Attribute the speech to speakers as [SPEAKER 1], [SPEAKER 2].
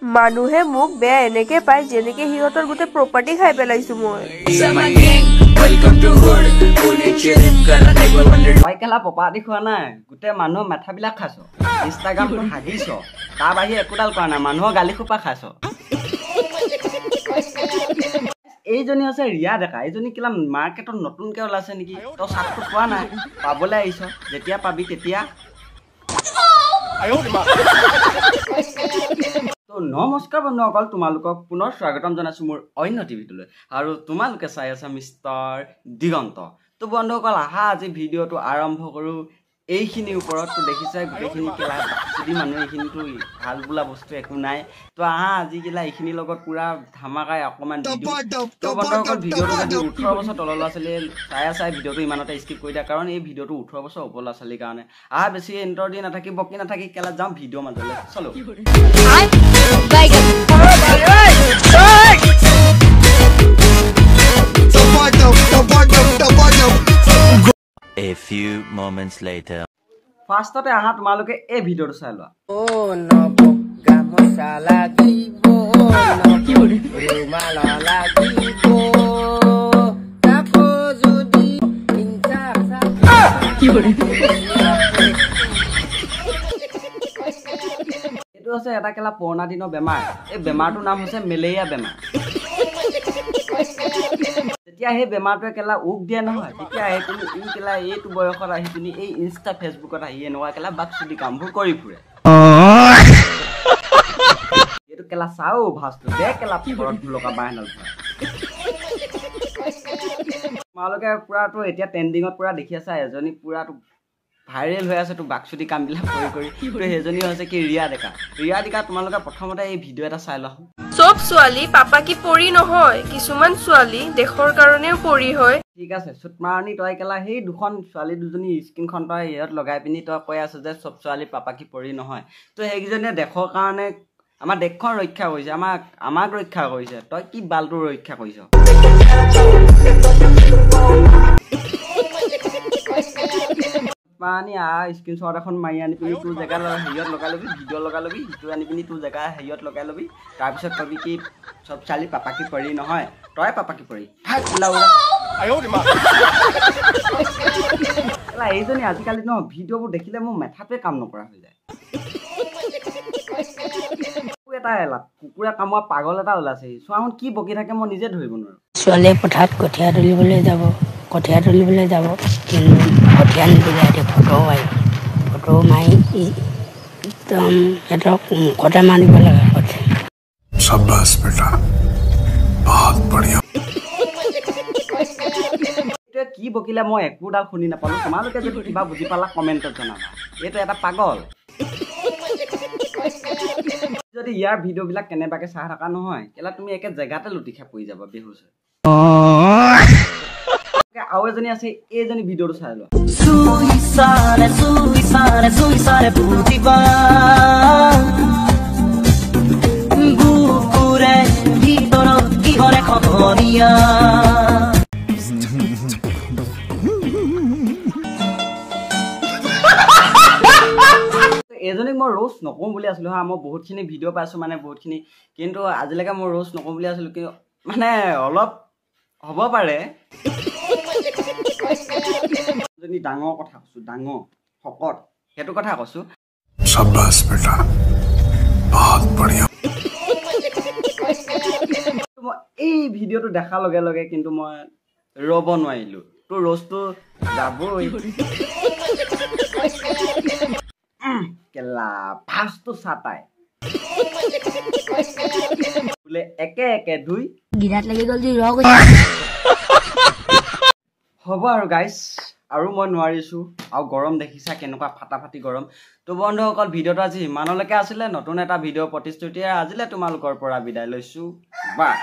[SPEAKER 1] মানুহে মোক বেয়া এনেকে পায় যেনেকে সিহঁতৰ গোটেই প্ৰপাৰ্টি খাই পেলাইছো মই
[SPEAKER 2] কেলা প্ৰপাৰ্টি খোৱা নাই গোটেই মানুহৰ মাথাবিলাক খাইছ ইনষ্টাগ্ৰামটো হাগিছ তাৰ বাহিৰে একোডাল কৰা নাই মানুহৰ গালি খোপা খাইছ এইজনী হৈছে ৰিয়া ডেকা এইজনী কিলা মাৰ্কেটত নতুনকে ওলাইছে নেকি তই চাকটো পোৱা নাই পাবলৈ আহিছ যেতিয়া পাবি তেতিয়া নমস্কাৰ বন্ধুসকল তোমালোকক পুনৰ স্বাগতম জনাইছো মোৰ অন্য টিভিটোলৈ আৰু তোমালোকে চাই আছা মিষ্টাৰ দিগন্ত তো বন্ধুসকল আহা আজি ভিডিঅ'টো আৰম্ভ কৰোঁ এইখিনিৰ ওপৰত তো দেখিছা গোটেইখিনি কেলা যদি মানুহ এইখিনিতো ভাল বোলা বস্তু একো নাই তো আহা আজি কেলা এইখিনিৰ লগত পুৰা ধামাকাই অকণমান তো বন্ধুসকল ভিডিঅ'টো যদি 18 বছৰ তলৰ ল'ৰা ছোৱালীয়ে চাই ভিডিঅ'টো ইমানতে স্কিপ কৰি দিয়া কাৰণ এই ভিডিঅ'টো 18 বছৰ ওপৰ ল'ৰা ছোৱালীৰ কাৰণে আহা বেছি এণ্টাৰ দি নাথাকি বকি নাথাকি কেলা যাওঁ ভিডিঅ' মাজলৈ চলো
[SPEAKER 3] A few moments later.
[SPEAKER 2] ফাৰ্ষ্টতে আহা তোমালোকে এই ভিডিঅ'টো চাই লোৱা
[SPEAKER 4] ও নবগা মছলা দিব ৰুমাল লাগিব তাকো যদি
[SPEAKER 2] এইটো হৈছে এটা কেলা পুৰণা দিনৰ বেমাৰ এই বেমাৰটোৰ নাম হৈছে মেলেৰিয়া বেমাৰ যেতিয়া সেই বেমাৰটোৱে কেলা উক দিয়ে নহয় তেতিয়া আহি তুমি ই কেলা এইটো বয়সত আহি পিনি এই ইনষ্টা ফেচবুকত আহি এনেকুৱা কেলা বাকচুদি কামবোৰ কৰি ফুৰে এইটো কেলা চাও ভাজটো দে কেলা ঘৰত ভুলকা বাহিনাল তোমালোকে পুৰাটো এতিয়া ট্ৰেণ্ডিঙত পুৰা দেখি আছা এজনী পুৰাটো ভাইৰেল হৈ আছে তো বাকচুদি কামবিলাক কৰি তো সেইজনী হৈছে কি ৰিয়া ডেকা তোমালোকে প্ৰথমতে এই ভিডিঅ' এটা চাই লোৱা
[SPEAKER 1] সব ছোৱালী পাপা কি পৰি নহয় কিছুমান ছোৱালী দেশৰ কাৰণেও পৰি হয়
[SPEAKER 2] ঠিক আছে সুতমাৰণী তই কেলা সেই দুখন ছোৱালী দুজনী স্ক্ৰীনখন তই ইয়াত লগাই পিনি তই কৈ আছ যে সব ছোৱালী পাপা কি পৰি নহয় তো সেইকেইজনীয়ে দেশৰ কাৰণে আমাৰ দেশখন ৰক্ষা কৰিছে আমাক ৰক্ষা কৰিছে তই কি বালটো ৰক্ষা কৰিছ পানী স্ক্ৰীনশ্বট এখন মাৰি আনি পিনি তোৰ জেগা হেৰিয়ত লগাই ল'বি ভিডিঅ' লগাই ল'বি সিটো আনি পিনি তোৰ জেগা হেৰিয়ত লগাই ল'বি তাৰপিছত কবি কি চব ছোৱালী পাপা কি পৰি নহয় তই পাপা কি পৰি এইজনী আজিকালি ন ভিডিঅ'বোৰ দেখিলে মোৰ মেথাটোৱে কাম নকৰা হৈ যায় এটা কুকুৰা কামোৱা পাগল এটা ওলাইছে চোৱাচোন কি বকি থাকে মই নিজে ধৰিব নোৱাৰো
[SPEAKER 5] ছোৱালীয়ে পথাৰত কঠীয়া তুলিবলৈ যাব কিন্তু কঠীয়া নিদিলে ফটো মাৰি একদম সিহঁতক মুখতে মাৰিব লাগে
[SPEAKER 6] शाबाश बेटा बहुत बढ़िया
[SPEAKER 2] কি বকিলে মই একোডাল শুনি নাপালো তোমালোকে যদি কিবা বুজি পালা কমেণ্টত জনাবা এইটো এটা পাগল যদি ইয়াৰ ভিডিঅ'বিলাক কেনেবাকে চাই থকা নহয় কেলা তুমি একে জেগাতে লুটি খাই পৰি যাবা বেহুচ আৰু এজনী আছে এইজনী ভিডিঅ'টো চাই লোৱা এজনীক মই ৰোজ নকওঁ বুলি আছিলো হা মই বহুতখিনি ভিডিঅ' পাইছোঁ মানে বহুতখিনি কিন্তু আজিলৈকে মই ৰোজ নকওঁ বুলি আছিলো কিন্তু মানে অলপ হ'ব পাৰে যদি ডাঙৰ কথা কৈছোঁ ডাঙৰ শকত সেইটো কথা কৈছোঁ
[SPEAKER 6] शाबाश बेटा बहुत बढ़िया
[SPEAKER 2] মই এই ভিডিঅ'টো দেখাৰ লগে লগে কিন্তু মই ৰ'ব নোৱাৰিলোঁ তোৰ ৰোজটো যাবই কেলা ফাৰ্ষ্টটো চাটাই বোলে একে দুই
[SPEAKER 5] গিৰাত লাগি গ'ল যি
[SPEAKER 2] হ'ব আৰু গাইজ আৰু মই নোৱাৰিছোঁ আৰু গৰম দেখিছা কেনেকুৱা ফাটাফাটি গৰম তো বন্ধুসকল ভিডিঅ'টো আজি ইমানলৈকে আছিলে নতুন এটা ভিডিঅ' প্ৰতিশ্ৰুতিৰে আজিলৈ তোমালোকৰ পৰা বিদায় লৈছোঁ বাই